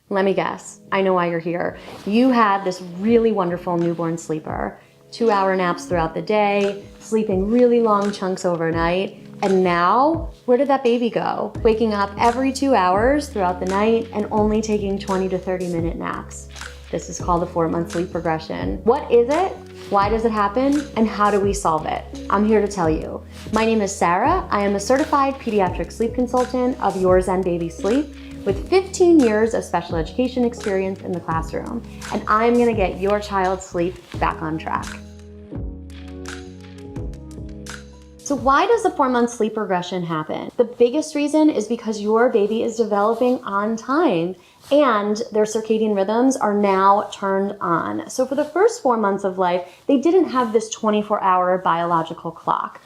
Let me guess, I know why you're here. You had this really wonderful newborn sleeper, 2-hour naps throughout the day, sleeping really long chunks overnight, and now, where did that baby go? Waking up every 2 hours throughout the night and only taking 20 to 30-minute naps. This is called a 4-month sleep regression. What is it? Why does it happen? And how do we solve it? I'm here to tell you. My name is Sarah. I am a certified pediatric sleep consultant of Yours and Baby Sleep with 15 years of special education experience in the classroom. And I'm gonna get your child's sleep back on track. So why does the 4-month sleep regression happen? The biggest reason is because your baby is developing on time and their circadian rhythms are now turned on. So for the first 4 months of life, they didn't have this 24-hour biological clock.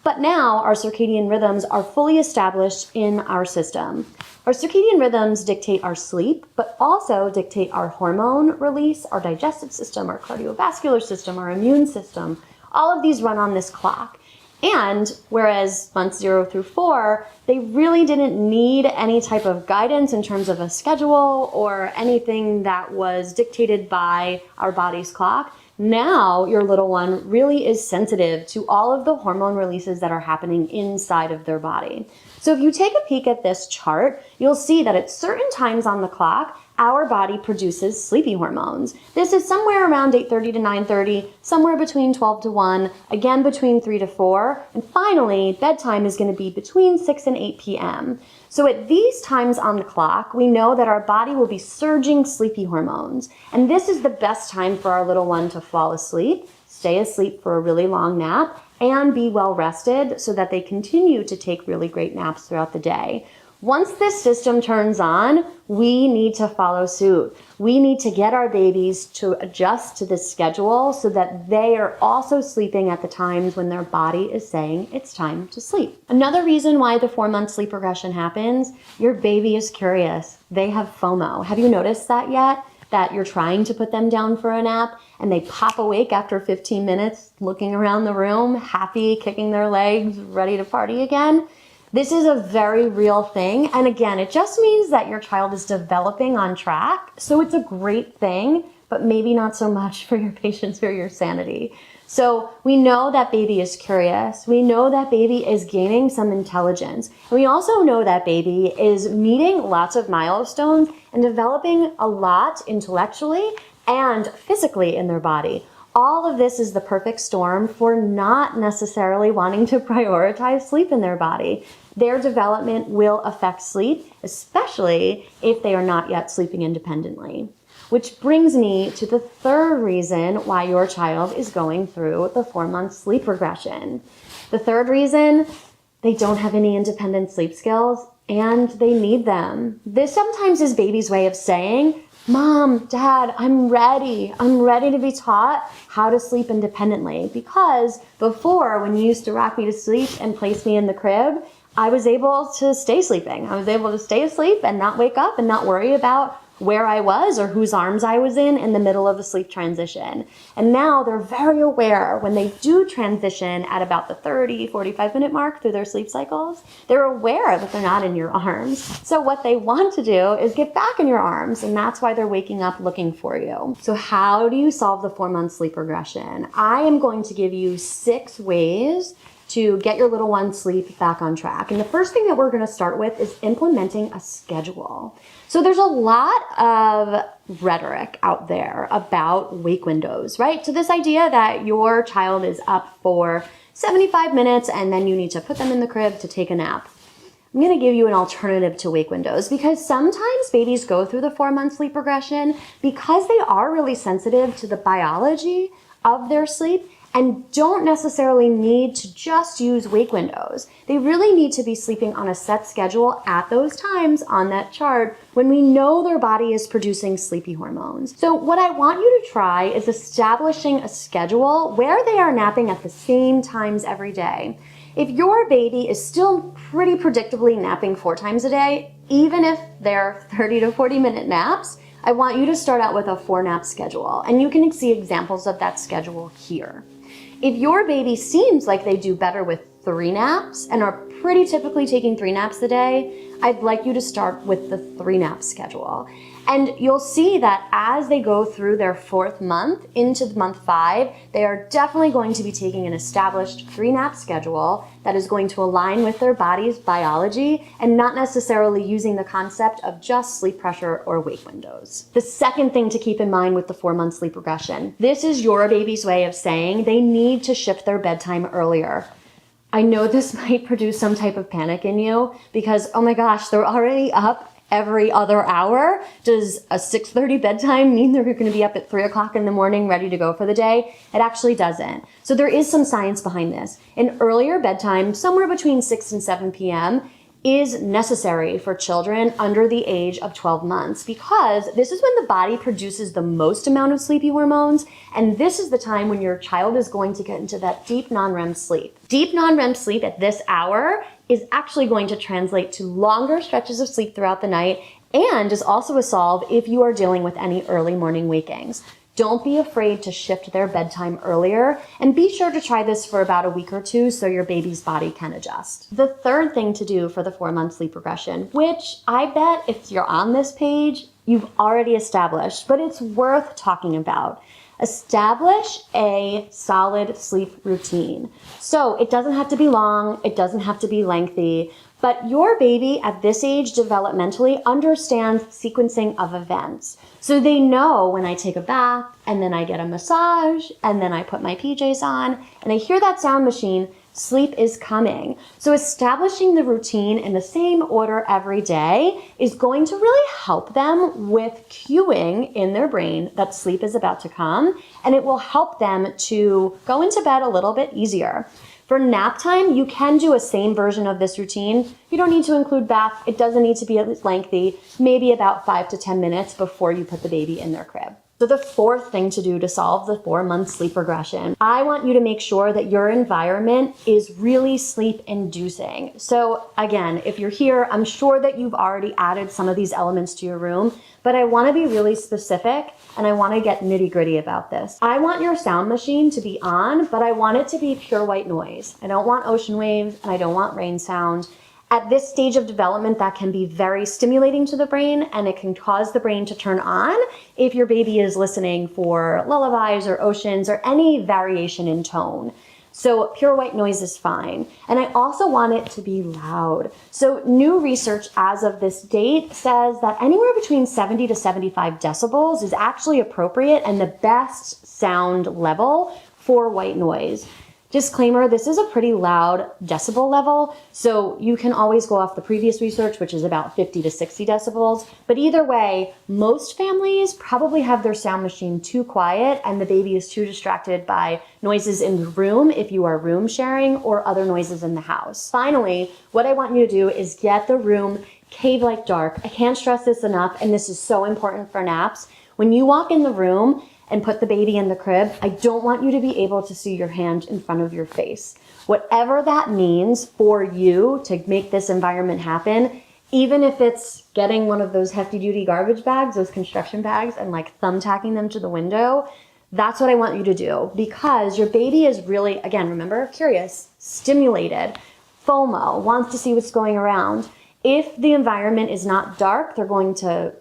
But now our circadian rhythms are fully established in our system. Our circadian rhythms dictate our sleep, but also dictate our hormone release, our digestive system, our cardiovascular system, our immune system. All of these run on this clock. And whereas months 0 through 4, they really didn't need any type of guidance in terms of a schedule or anything that was dictated by our body's clock, now your little one really is sensitive to all of the hormone releases that are happening inside of their body. So if you take a peek at this chart, you'll see that at certain times on the clock, our body produces sleepy hormones. This is somewhere around 8:30 to 9:30, somewhere between 12 to 1, again between 3 to 4, and finally, bedtime is gonna be between 6 and 8 p.m. So at these times on the clock, we know that our body will be surging sleepy hormones. And this is the best time for our little one to fall asleep, stay asleep for a really long nap, and be well rested so that they continue to take really great naps throughout the day. Once this system turns on, we need to follow suit. We need to get our babies to adjust to this schedule so that they are also sleeping at the times when their body is saying it's time to sleep. Another reason why the 4-month sleep regression happens, your baby is curious. They have FOMO. Have you noticed that yet? That you're trying to put them down for a nap and they pop awake after 15 minutes looking around the room, happy, kicking their legs, ready to party again? This is a very real thing. And again, it just means that your child is developing on track. So it's a great thing, but maybe not so much for your patience or your sanity. So we know that baby is curious. We know that baby is gaining some intelligence. And we also know that baby is meeting lots of milestones and developing a lot intellectually and physically in their body. All of this is the perfect storm for not necessarily wanting to prioritize sleep in their body. Their development will affect sleep, especially if they are not yet sleeping independently. Which brings me to the third reason why your child is going through the 4-month sleep regression. The third reason, they don't have any independent sleep skills and they need them. This sometimes is baby's way of saying, Mom, Dad, I'm ready. I'm ready to be taught how to sleep independently. Because before, when you used to rock me to sleep and place me in the crib, I was able to stay sleeping. I was able to stay asleep and not wake up and not worry about where I was or whose arms I was in the middle of a sleep transition. And now they're very aware when they do transition at about the 30, 45-minute mark through their sleep cycles, they're aware that they're not in your arms. So what they want to do is get back in your arms, and that's why they're waking up looking for you. So how do you solve the 4-month sleep regression? I am going to give you 6 ways to get your little one's sleep back on track. And the first thing that we're gonna start with is implementing a schedule. So there's a lot of rhetoric out there about wake windows, right? So this idea that your child is up for 75 minutes and then you need to put them in the crib to take a nap. I'm gonna give you an alternative to wake windows because sometimes babies go through the 4-month sleep regression because they are really sensitive to the biology of their sleep and don't necessarily need to just use wake windows. They really need to be sleeping on a set schedule at those times on that chart when we know their body is producing sleepy hormones. So what I want you to try is establishing a schedule where they are napping at the same times every day. If your baby is still pretty predictably napping 4 times a day, even if they're 30 to 40-minute naps, I want you to start out with a 4-nap schedule. And you can see examples of that schedule here. If your baby seems like they do better with 3 naps and are pretty typically taking 3 naps a day, I'd like you to start with the 3-nap schedule. And you'll see that as they go through their 4th month into month 5, they are definitely going to be taking an established 3-nap schedule that is going to align with their body's biology and not necessarily using the concept of just sleep pressure or wake windows. The second thing to keep in mind with the 4-month sleep regression, this is your baby's way of saying they need to shift their bedtime earlier. I know this might produce some type of panic in you because, oh my gosh, they're already up every other hour. Does a 6:30 bedtime mean they're going to be up at 3 o'clock in the morning ready to go for the day? It actually doesn't. So there is some science behind this. An earlier bedtime, somewhere between 6 and 7 p.m., is necessary for children under the age of 12 months because this is when the body produces the most amount of sleepy hormones, and this is the time when your child is going to get into that deep non-REM sleep. Deep non-REM sleep at this hour is actually going to translate to longer stretches of sleep throughout the night and is also a solve if you are dealing with any early morning wakings. Don't be afraid to shift their bedtime earlier, and be sure to try this for about a week or 2 so your baby's body can adjust. The third thing to do for the 4-month sleep regression, which I bet if you're on this page, you've already established, but it's worth talking about. Establish a solid sleep routine. So it doesn't have to be long, it doesn't have to be lengthy, but your baby at this age developmentally understands sequencing of events. So they know when I take a bath and then I get a massage and then I put my PJs on and I hear that sound machine, sleep is coming. So establishing the routine in the same order every day is going to really help them with cueing in their brain that sleep is about to come, and it will help them to go into bed a little bit easier. For nap time, you can do a same version of this routine. You don't need to include bath. It doesn't need to be lengthy, maybe about 5 to 10 minutes before you put the baby in their crib. So the fourth thing to do to solve the 4-month sleep regression, I want you to make sure that your environment is really sleep inducing. So again, if you're here, I'm sure that you've already added some of these elements to your room, but I want to be really specific and I want to get nitty gritty about this. I want your sound machine to be on, but I want it to be pure white noise. I don't want ocean waves and I don't want rain sound. At this stage of development, that can be very stimulating to the brain and it can cause the brain to turn on if your baby is listening for lullabies or oceans or any variation in tone. So pure white noise is fine. And I also want it to be loud. So new research as of this date says that anywhere between 70 to 75 decibels is actually appropriate and the best sound level for white noise. Disclaimer, this is a pretty loud decibel level, so you can always go off the previous research, which is about 50 to 60 decibels. But either way, most families probably have their sound machine too quiet and the baby is too distracted by noises in the room if you are room sharing or other noises in the house. Finally, what I want you to do is get the room cave-like dark. I can't stress this enough, and this is so important for naps. When you walk in the room and put the baby in the crib, I don't want you to be able to see your hand in front of your face. Whatever that means for you to make this environment happen, even if it's getting one of those hefty duty garbage bags, those construction bags, and like thumbtacking them to the window, that's what I want you to do because your baby is really, again, remember, curious, stimulated, FOMO, wants to see what's going around. If the environment is not dark, they're going to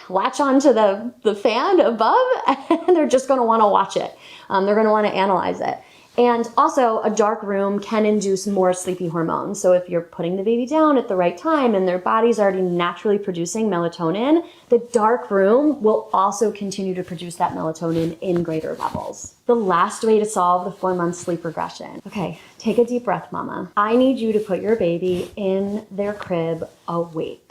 latch onto the fan above and they're just going to want to watch it. They're going to want to analyze it. And also a dark room can induce more sleepy hormones. So if you're putting the baby down at the right time and their body's already naturally producing melatonin, the dark room will also continue to produce that melatonin in greater levels. The last way to solve the 4-month sleep regression. Okay, take a deep breath, mama. I need you to put your baby in their crib awake.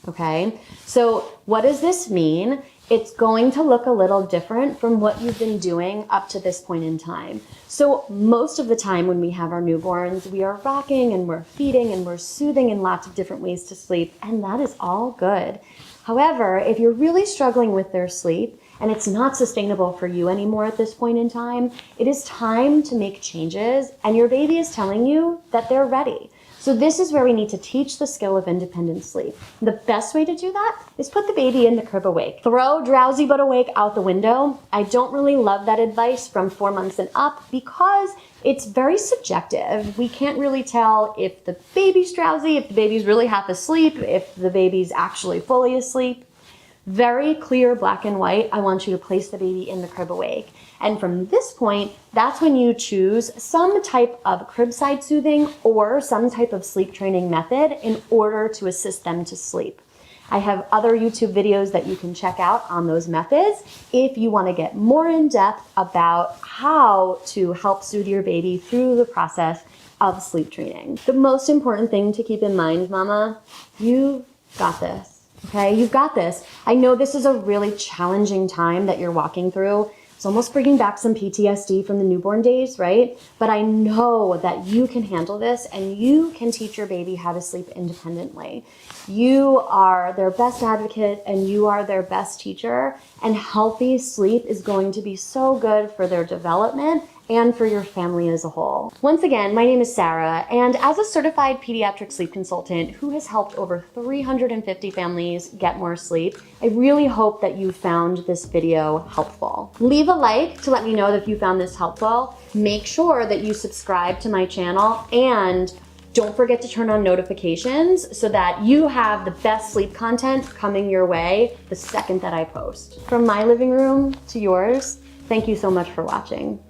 Okay, so what does this mean? It's going to look a little different from what you've been doing up to this point in time. So most of the time when we have our newborns, we are rocking and we're feeding and we're soothing in lots of different ways to sleep, and that is all good. However, if you're really struggling with their sleep and it's not sustainable for you anymore at this point in time, it is time to make changes, and your baby is telling you that they're ready. So this is where we need to teach the skill of independent sleep. The best way to do that is put the baby in the crib awake. Throw drowsy but awake out the window. I don't really love that advice from 4 months and up because it's very subjective. We can't really tell if the baby's drowsy, if the baby's really half asleep, if the baby's actually fully asleep. Very clear, black and white, I want you to place the baby in the crib awake. And from this point, that's when you choose some type of crib side soothing or some type of sleep training method in order to assist them to sleep. I have other YouTube videos that you can check out on those methods if you want to get more in depth about how to help soothe your baby through the process of sleep training. The most important thing to keep in mind, mama, you've got this. Okay, you've got this. I know this is a really challenging time that you're walking through. It's almost bringing back some PTSD from the newborn days, right? But I know that you can handle this and you can teach your baby how to sleep independently. You are their best advocate and you are their best teacher, and healthy sleep is going to be so good for their development and for your family as a whole. Once again, my name is Sarah, and as a certified pediatric sleep consultant who has helped over 350 families get more sleep, I really hope that you found this video helpful. Leave a like to let me know that if you found this helpful. Make sure that you subscribe to my channel, and don't forget to turn on notifications so that you have the best sleep content coming your way the second that I post. From my living room to yours, thank you so much for watching.